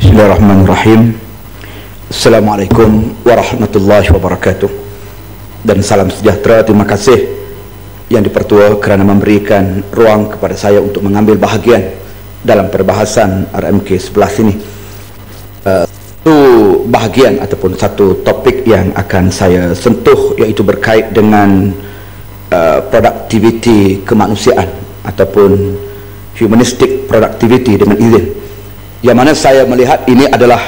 Bismillahirrahmanirrahim. Assalamualaikum warahmatullahi wabarakatuh. Dan salam sejahtera. Terima kasih Yang Dipertua kerana memberikan ruang kepada saya untuk mengambil bahagian dalam perbahasan RMK 11 ini. Satu bahagian ataupun satu topik yang akan saya sentuh iaitu berkait dengan produktiviti kemanusiaan ataupun humanistic productivity dengan izin, yang mana saya melihat ini adalah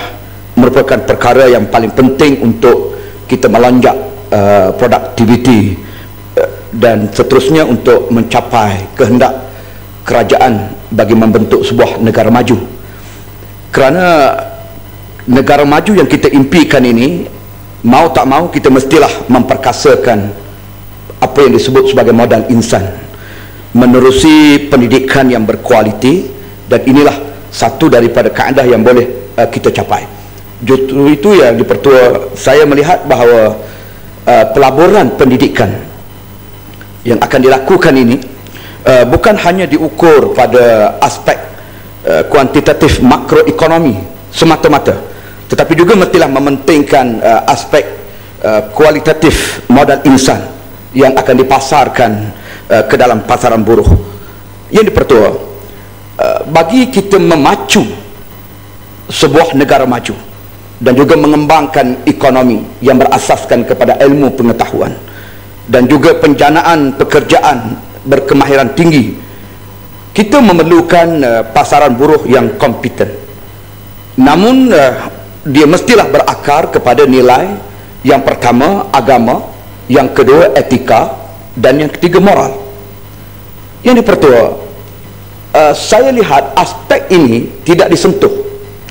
merupakan perkara yang paling penting untuk kita melonjak produktiviti dan seterusnya untuk mencapai kehendak kerajaan bagi membentuk sebuah negara maju. Kerana negara maju yang kita impikan ini, mau tak mau kita mestilah memperkasakan apa yang disebut sebagai modal insan, menerusi pendidikan yang berkualiti, dan inilah satu daripada kaedah yang boleh kita capai. Justru itu yang Dipertua saya melihat bahawa pelaburan pendidikan yang akan dilakukan ini bukan hanya diukur pada aspek kuantitatif makroekonomi semata-mata, tetapi juga mestilah mementingkan aspek kualitatif modal insan yang akan dipasarkan ke dalam pasaran buruh. Yang Dipertua, bagi kita memacu sebuah negara maju dan juga mengembangkan ekonomi yang berasaskan kepada ilmu pengetahuan dan juga penjanaan pekerjaan berkemahiran tinggi, kita memerlukan pasaran buruh yang kompeten. Namun dia mestilah berakar kepada nilai yang pertama agama, yang kedua etika, dan yang ketiga moral. Yang Dipertua, saya lihat aspek ini tidak disentuh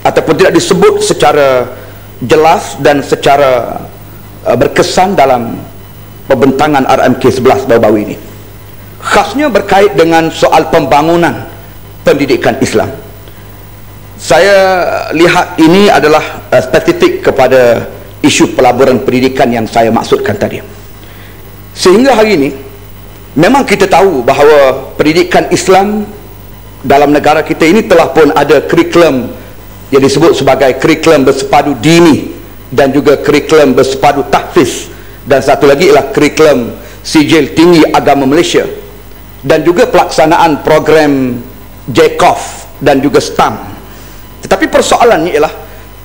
ataupun tidak disebut secara jelas dan secara berkesan dalam pembentangan RMK 11 baru-baru ini, khasnya berkait dengan soal pembangunan pendidikan Islam. Saya lihat ini adalah spesifik kepada isu pelaburan pendidikan yang saya maksudkan tadi. Sehingga hari ini memang kita tahu bahawa pendidikan Islam dalam negara kita ini telah pun ada kurikulum yang disebut sebagai kurikulum bersepadu dini dan juga kurikulum bersepadu tahfiz, dan satu lagi ialah kurikulum sijil tinggi agama Malaysia, dan juga pelaksanaan program JCOF dan juga STAM. Tetapi persoalannya ialah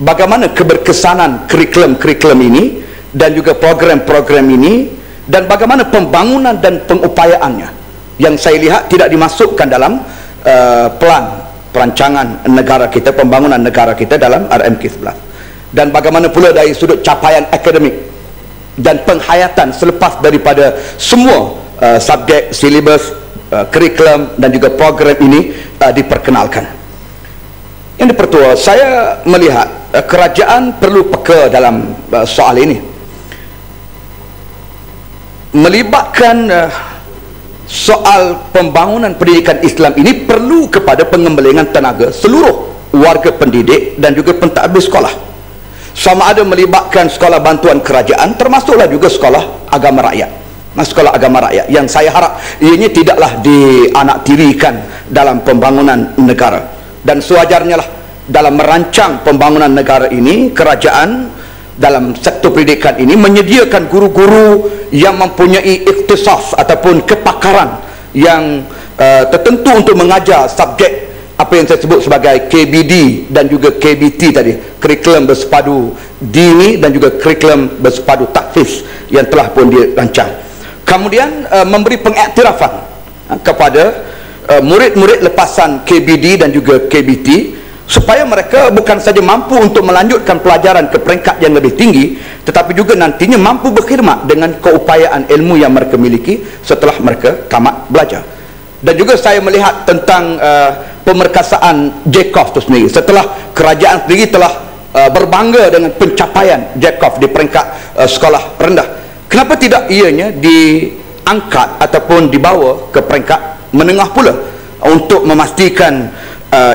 bagaimana keberkesanan kurikulum-kurikulum ini dan juga program-program ini, dan bagaimana pembangunan dan pengupayaannya yang saya lihat tidak dimasukkan dalam perancangan negara kita, pembangunan negara kita dalam RMK 11. Dan bagaimana pula dari sudut capaian akademik dan penghayatan selepas daripada semua subjek, silibus, kurikulum dan juga program ini diperkenalkan. Yang Dipertua, saya melihat kerajaan perlu peka dalam soal ini, melibatkan soal pembangunan pendidikan Islam ini perlu kepada pengembangan tenaga seluruh warga pendidik dan juga pentadbir sekolah, sama ada melibatkan sekolah bantuan kerajaan termasuklah juga sekolah agama rakyat. Sekolah agama rakyat yang saya harap ianya tidaklah dianaktirikan dalam pembangunan negara, dan sewajarnya lah dalam merancang pembangunan negara ini, kerajaan dalam sektor pendidikan ini menyediakan guru-guru yang mempunyai ikhtisas ataupun kepakaran yang tertentu untuk mengajar subjek apa yang saya sebut sebagai KBD dan juga KBT tadi, kurikulum bersepadu dini dan juga kurikulum bersepadu tahfiz yang telah pun dirancang. Kemudian memberi pengiktirafan kepada murid-murid lepasan KBD dan juga KBT, supaya mereka bukan saja mampu untuk melanjutkan pelajaran ke peringkat yang lebih tinggi, tetapi juga nantinya mampu berkhidmat dengan keupayaan ilmu yang mereka miliki setelah mereka tamat belajar. Dan juga saya melihat tentang pemerkasaan JCOF itu sendiri. Setelah kerajaan sendiri telah berbangga dengan pencapaian JCOF di peringkat sekolah rendah, kenapa tidak ianya diangkat ataupun dibawa ke peringkat menengah pula untuk memastikan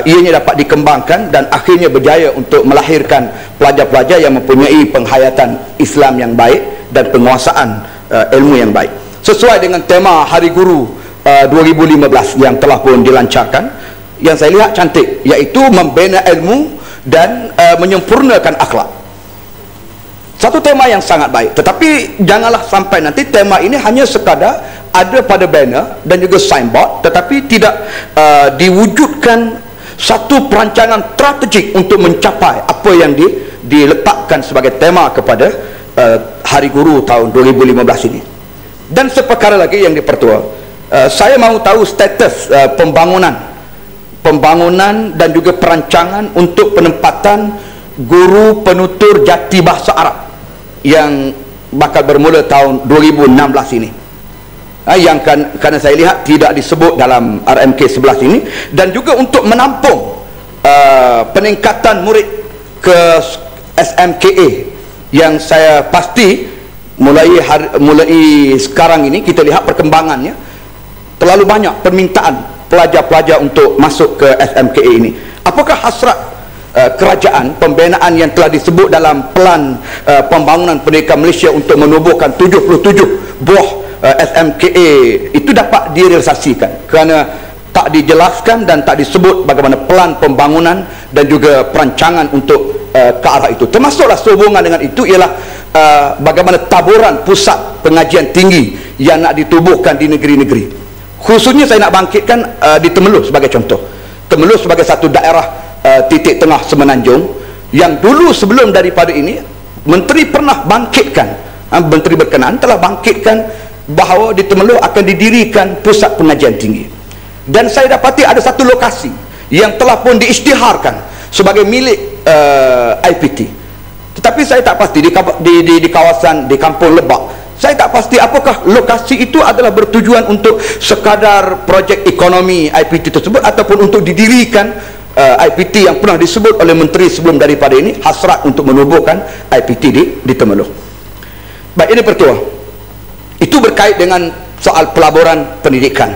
ianya dapat dikembangkan dan akhirnya berjaya untuk melahirkan pelajar-pelajar yang mempunyai penghayatan Islam yang baik dan penguasaan ilmu yang baik, sesuai dengan tema Hari Guru 2015 yang telah pun dilancarkan, yang saya lihat cantik, iaitu membina ilmu dan menyempurnakan akhlak. Satu tema yang sangat baik, tetapi janganlah sampai nanti tema ini hanya sekadar ada pada banner dan juga signboard, tetapi tidak diwujudkan satu perancangan strategik untuk mencapai apa yang diletakkan sebagai tema kepada Hari Guru tahun 2015 ini. Dan seperkara lagi yang dipertua, saya mahu tahu status pembangunan dan juga perancangan untuk penempatan guru penutur jati bahasa Arab yang bakal bermula tahun 2016 ini. Yang kerana saya lihat tidak disebut dalam RMK 11 ini, dan juga untuk menampung peningkatan murid ke SMKA yang saya pasti mulai sekarang ini kita lihat perkembangannya, terlalu banyak permintaan pelajar-pelajar untuk masuk ke SMKA ini. Apakah hasrat kerajaan pembinaan yang telah disebut dalam pelan pembangunan pendidikan Malaysia untuk menubuhkan 77 buah SMKA itu dapat direalisasikan? Kerana tak dijelaskan dan tak disebut bagaimana pelan pembangunan dan juga perancangan untuk ke arah itu. Termasuklah sehubungan dengan itu ialah bagaimana taburan pusat pengajian tinggi yang nak ditubuhkan di negeri-negeri. Khususnya saya nak bangkitkan di Temerloh sebagai contoh. Temerloh sebagai satu daerah titik tengah Semenanjung yang dulu sebelum daripada ini menteri pernah bangkitkan, menteri berkenaan telah bangkitkan bahawa di Temerloh akan didirikan pusat pengajian tinggi, dan saya dapati ada satu lokasi yang telah pun diisytiharkan sebagai milik IPT, tetapi saya tak pasti di kawasan di Kampung Lebak, saya tak pasti apakah lokasi itu adalah bertujuan untuk sekadar projek ekonomi IPT tersebut ataupun untuk didirikan IPT yang pernah disebut oleh menteri sebelum daripada ini hasrat untuk menubuhkan IPT di Temerloh. Baik, ini pertua. Itu berkait dengan soal pelaburan pendidikan.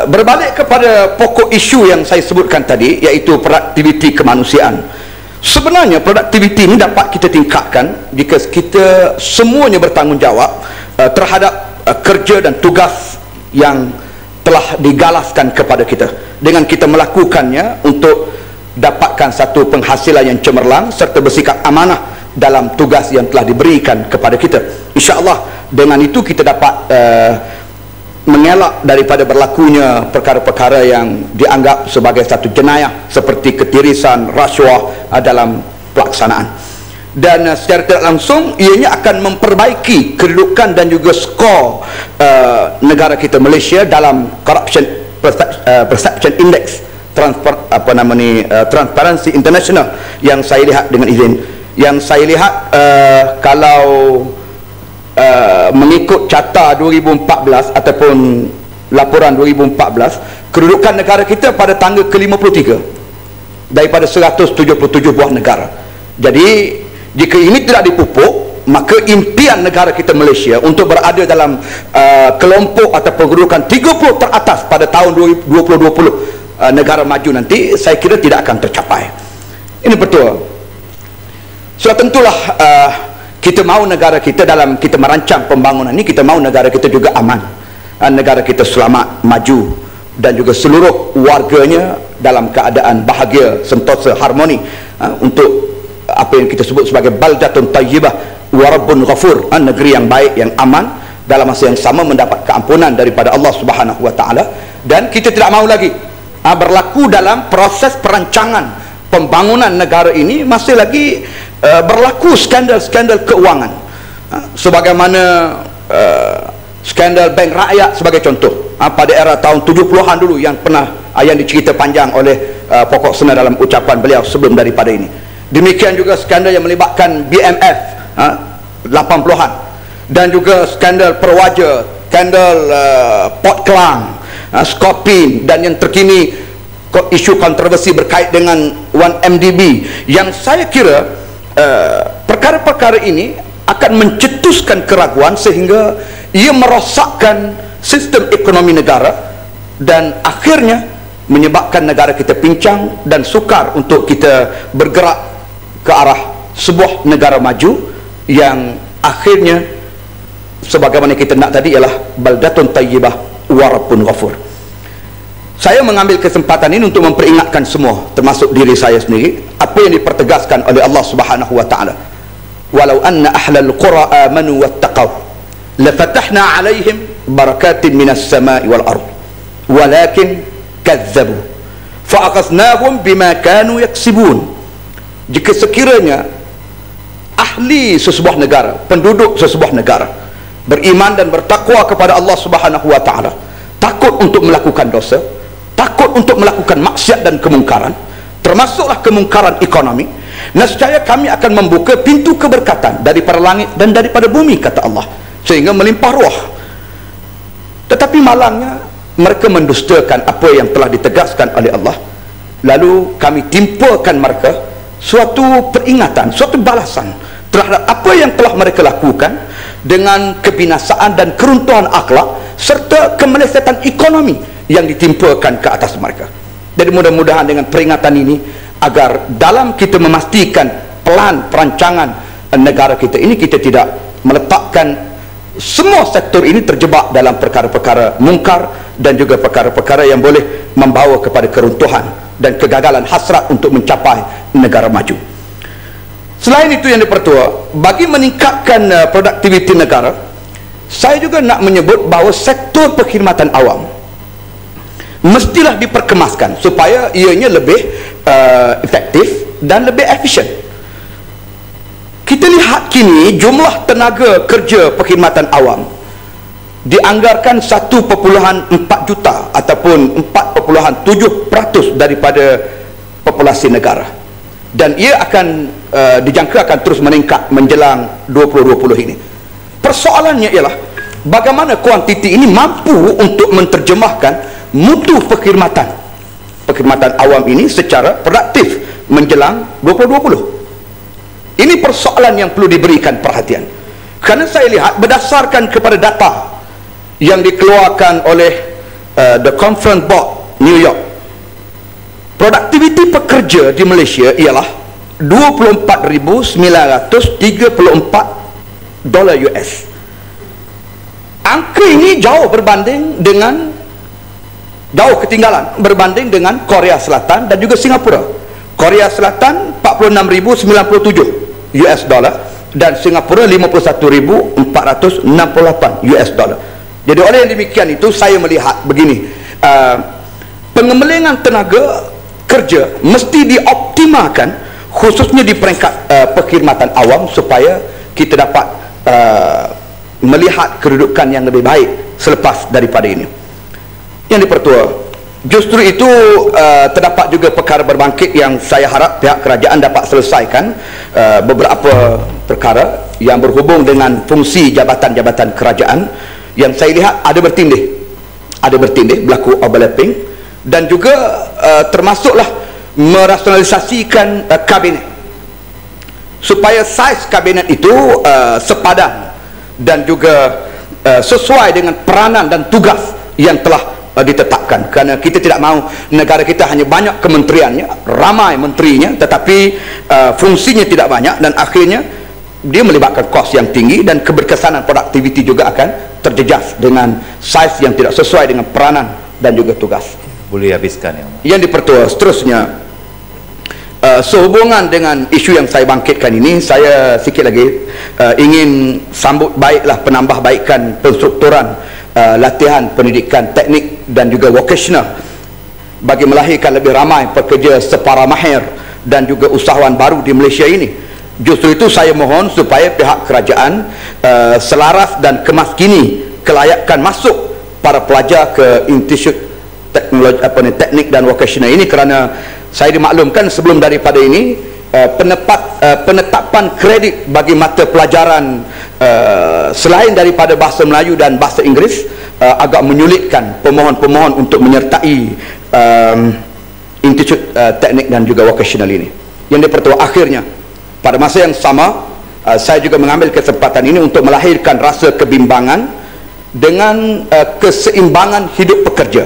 Berbalik kepada pokok isu yang saya sebutkan tadi, iaitu produktiviti kemanusiaan. Sebenarnya produktiviti ini dapat kita tingkatkan jika kita semuanya bertanggungjawab terhadap kerja dan tugas yang telah digalaskan kepada kita, dengan kita melakukannya untuk dapatkan satu penghasilan yang cemerlang serta bersikap amanah dalam tugas yang telah diberikan kepada kita. InsyaAllah dengan itu kita dapat mengelak daripada berlakunya perkara-perkara yang dianggap sebagai satu jenayah seperti ketirisan, rasuah dalam pelaksanaan. Dan secara tidak langsung ianya akan memperbaiki kedudukan dan juga skor negara kita Malaysia dalam Corruption Perception Index Transparency International yang saya lihat dengan izin. Yang saya lihat kalau mengikut carta 2014 ataupun laporan 2014, kedudukan negara kita pada tangga ke-53 daripada 177 buah negara. Jadi jika ini tidak dipupuk, maka impian negara kita Malaysia untuk berada dalam kelompok atau kedudukan 30 teratas pada tahun 2020 negara maju nanti, saya kira tidak akan tercapai. Ini betul. Sudah tentulah kita mahu negara kita, dalam kita merancang pembangunan ini, kita mahu negara kita juga aman, negara kita selamat, maju, dan juga seluruh warganya dalam keadaan bahagia, sentosa, harmoni, untuk apa yang kita sebut sebagai baldatun tayyibah wa rabbun ghafur, negeri yang baik, yang aman, dalam masa yang sama mendapat keampunan daripada Allah Subhanahu wa taala. Dan kita tidak mahu lagi berlaku dalam proses perancangan pembangunan negara ini masih lagi berlaku skandal-skandal keuangan, sebagaimana skandal Bank Rakyat sebagai contoh pada era tahun 70-an dulu yang pernah yang dicerita panjang oleh pokok sena dalam ucapan beliau sebelum daripada ini. Demikian juga skandal yang melibatkan BMF 80-an, dan juga skandal Perwaja, skandal Port Klang, Skopin, dan yang terkini isu kontroversi berkait dengan 1MDB, yang saya kira perkara-perkara ini akan mencetuskan keraguan sehingga ia merosakkan sistem ekonomi negara dan akhirnya menyebabkan negara kita pincang dan sukar untuk kita bergerak ke arah sebuah negara maju yang akhirnya sebagaimana kita nak tadi ialah baldatun tayyibah wa rabbun ghafur. Saya mengambil kesempatan ini untuk memperingatkan semua, termasuk diri saya sendiri, apa yang dipertegaskan oleh Allah Subhanahu wa taala. Walau anna ahlal qura amanu wattaqaw lafatahna 'alaihim barakatin minas sama'i wal ard walakin kazzabu fa'akhadnahum bima kanu yaksibun. Jika sekiranya ahli sesebuah negara, penduduk sesebuah negara beriman dan bertakwa kepada Allah Subhanahu wa taala, takut untuk melakukan dosa, takut untuk melakukan maksiat dan kemungkaran, termasuklah kemungkaran ekonomi, nescaya kami akan membuka pintu keberkatan daripada langit dan daripada bumi, kata Allah, sehingga melimpah ruah. Tetapi malangnya mereka mendustakan apa yang telah ditegaskan oleh Allah, lalu kami timpakan mereka suatu peringatan, suatu balasan terhadap apa yang telah mereka lakukan dengan kebinasaan dan keruntuhan akhlak serta kemelesetan ekonomi yang ditimpakan ke atas mereka. Jadi mudah-mudahan dengan peringatan ini, agar dalam kita memastikan pelan perancangan negara kita ini, kita tidak meletakkan semua sektor ini terjebak dalam perkara-perkara mungkar dan juga perkara-perkara yang boleh membawa kepada keruntuhan dan kegagalan hasrat untuk mencapai negara maju. Selain itu yang dipertua, bagi meningkatkan produktiviti negara, saya juga nak menyebut bahawa sektor perkhidmatan awam mestilah diperkemaskan supaya ianya lebih efektif dan lebih efisien. Kita lihat kini jumlah tenaga kerja perkhidmatan awam dianggarkan 1.4 juta ataupun 4.7% daripada populasi negara, dan ia akan dijangka akan terus meningkat menjelang 2020 ini. Persoalannya ialah bagaimana kuantiti ini mampu untuk menterjemahkan mutu perkhidmatan awam ini secara produktif menjelang 2020. Ini persoalan yang perlu diberikan perhatian, kerana saya lihat berdasarkan kepada data yang dikeluarkan oleh The Conference Board New York, produktiviti pekerja di Malaysia ialah $24,934 US. Angka ini jauh ketinggalan berbanding dengan Korea Selatan dan juga Singapura. Korea Selatan 46,097 US dollar dan Singapura 51,468 US dollar. Jadi oleh yang demikian itu, saya melihat begini, pengembangan tenaga kerja mesti dioptimalkan, khususnya di peringkat perkhidmatan awam, supaya kita dapat melihat kedudukan yang lebih baik selepas daripada ini. Yang dipertua, justru itu terdapat juga perkara berbangkit yang saya harap pihak kerajaan dapat selesaikan, beberapa perkara yang berhubung dengan fungsi jabatan-jabatan kerajaan yang saya lihat ada bertindih berlaku overlapping, dan juga termasuklah merasionalisasikan kabinet supaya saiz kabinet itu sepadan dan juga sesuai dengan peranan dan tugas yang telah ditetapkan. Kerana kita tidak mahu negara kita hanya banyak kementeriannya, ramai menterinya, tetapi fungsinya tidak banyak, dan akhirnya dia melibatkan kos yang tinggi dan keberkesanan produktiviti juga akan terjejas dengan saiz yang tidak sesuai dengan peranan dan juga tugas. Boleh habiskan ya. Yang dipertua seterusnya, sehubungan dengan isu yang saya bangkitkan ini, saya sikit lagi ingin sambut baiklah penambahbaikan penstrukturan latihan pendidikan teknik dan juga vocational bagi melahirkan lebih ramai pekerja separa mahir dan juga usahawan baru di Malaysia ini. Justru itu saya mohon supaya pihak kerajaan selaras dan kemaskini kelayakan masuk para pelajar ke Institut Teknologi teknik dan vocational ini, kerana saya dimaklumkan sebelum daripada ini penetapan kredit bagi mata pelajaran selain daripada bahasa Melayu dan bahasa Inggeris agak menyulitkan pemohon-pemohon untuk menyertai Institut Teknik dan juga Vocational ini. Yang dipertua, akhirnya pada masa yang sama saya juga mengambil kesempatan ini untuk melahirkan rasa kebimbangan dengan keseimbangan hidup pekerja,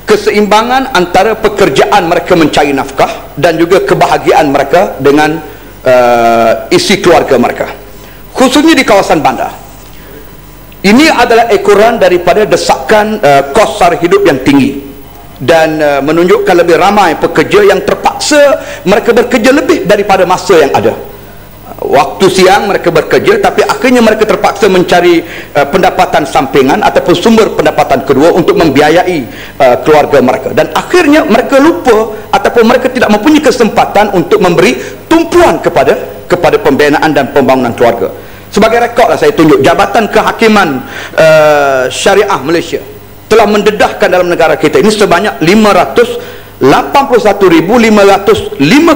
keseimbangan antara pekerjaan mereka mencari nafkah dan juga kebahagiaan mereka dengan isi keluarga mereka, khususnya di kawasan bandar. Ini adalah ekoran daripada desakan kos sara hidup yang tinggi dan menunjukkan lebih ramai pekerja yang terpaksa mereka bekerja lebih daripada masa yang ada. Waktu siang mereka bekerja, tapi akhirnya mereka terpaksa mencari pendapatan sampingan ataupun sumber pendapatan kedua untuk membiayai keluarga mereka, dan akhirnya mereka lupa ataupun mereka tidak mempunyai kesempatan untuk memberi tumpuan kepada pembinaan dan pembangunan keluarga. Sebagai rekodlah saya tunjuk, Jabatan Kehakiman Syariah Malaysia telah mendedahkan dalam negara kita ini sebanyak 581,505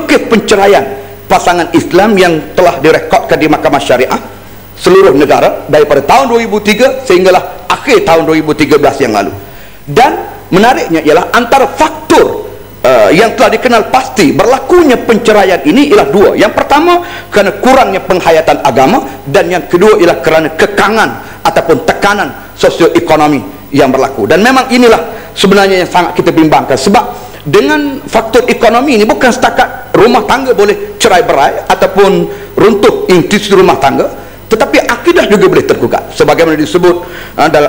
kes penceraian pasangan Islam yang telah direkodkan di Mahkamah Syariah seluruh negara daripada tahun 2003 sehinggalah akhir tahun 2013 yang lalu. Dan menariknya ialah antara faktor yang telah dikenal pasti berlakunya penceraian ini ialah dua. Yang pertama kerana kurangnya penghayatan agama, dan yang kedua ialah kerana kekangan ataupun tekanan sosioekonomi yang berlaku. Dan memang inilah sebenarnya yang sangat kita bimbangkan, sebab dengan faktor ekonomi ini bukan setakat rumah tangga boleh cerai-berai ataupun runtuh institusi rumah tangga, tetapi akidah juga boleh tergugat, sebagaimana disebut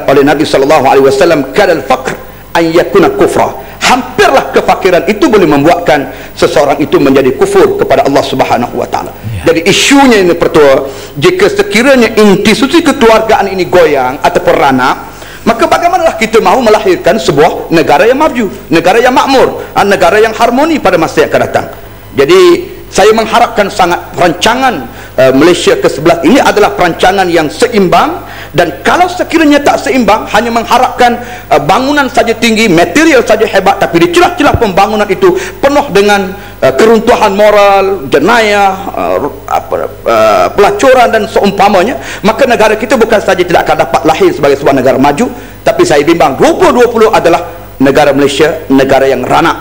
oleh Nabi SAW, kadal faqr an yakuna kufra, hampirlah kefakiran itu boleh membuatkan seseorang itu menjadi kufur kepada Allah Subhanahu wa taala. Jadi isunya ini pertua, jika sekiranya institusi kekeluargaan ini goyang ataupun ranak, maka bagaimanalah kita mahu melahirkan sebuah negara yang maju, negara yang makmur, negara yang harmoni pada masa yang akan datang. Jadi saya mengharapkan sangat perancangan Malaysia ke-11 ini adalah perancangan yang seimbang, dan kalau sekiranya tak seimbang, hanya mengharapkan bangunan saja tinggi, material saja hebat, tapi di celah-celah pembangunan itu penuh dengan keruntuhan moral, jenayah, pelacuran dan seumpamanya, maka negara kita bukan saja tidak akan dapat lahir sebagai sebuah negara maju, tapi saya bimbang 2020 adalah negara Malaysia, negara yang ranak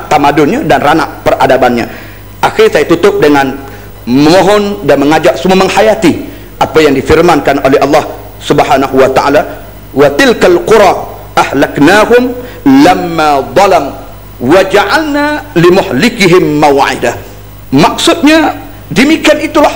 tamadunnya dan ranak peradabannya. Akhir saya tutup dengan memohon dan mengajak semua menghayati apa yang difirmankan oleh Allah Subhanahu wa taala, wa tilkal qura ahlaknahum lamma dhalam wa ja'alna limuhlikihim maw'idah. Maksudnya demikian itulah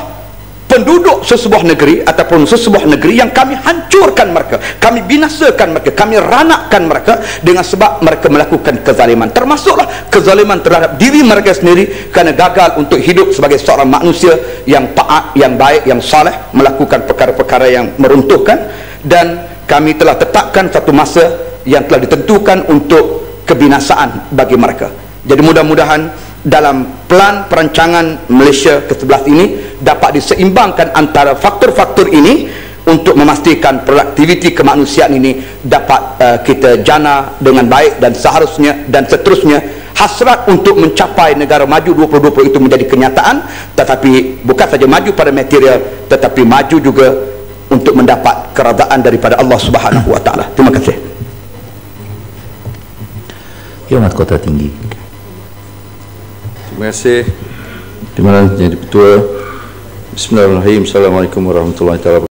penduduk sesebuah negeri ataupun sesebuah negeri yang kami hancurkan mereka, kami binasakan mereka, kami ranakkan mereka dengan sebab mereka melakukan kezaliman, termasuklah kezaliman terhadap diri mereka sendiri kerana gagal untuk hidup sebagai seorang manusia yang taat, yang baik, yang saleh, melakukan perkara-perkara yang meruntuhkan. Dan kami telah tetapkan satu masa yang telah ditentukan untuk kebinasaan bagi mereka. Jadi mudah-mudahan dalam plan perancangan Malaysia ke-11 ini dapat diseimbangkan antara faktor-faktor ini untuk memastikan produktiviti kemanusiaan ini dapat kita jana dengan baik, dan seharusnya dan seterusnya hasrat untuk mencapai negara maju 2020 itu menjadi kenyataan, tetapi bukan saja maju pada material, tetapi maju juga untuk mendapat keredaan daripada Allah Subhanahu wa taala. Terima kasih. Yang Mahkota Tinggi. Terima kasih Timbalan Jadi Ketua. Bismillahirrahmanirrahim. Assalamualaikum warahmatullahi wabarakatuh.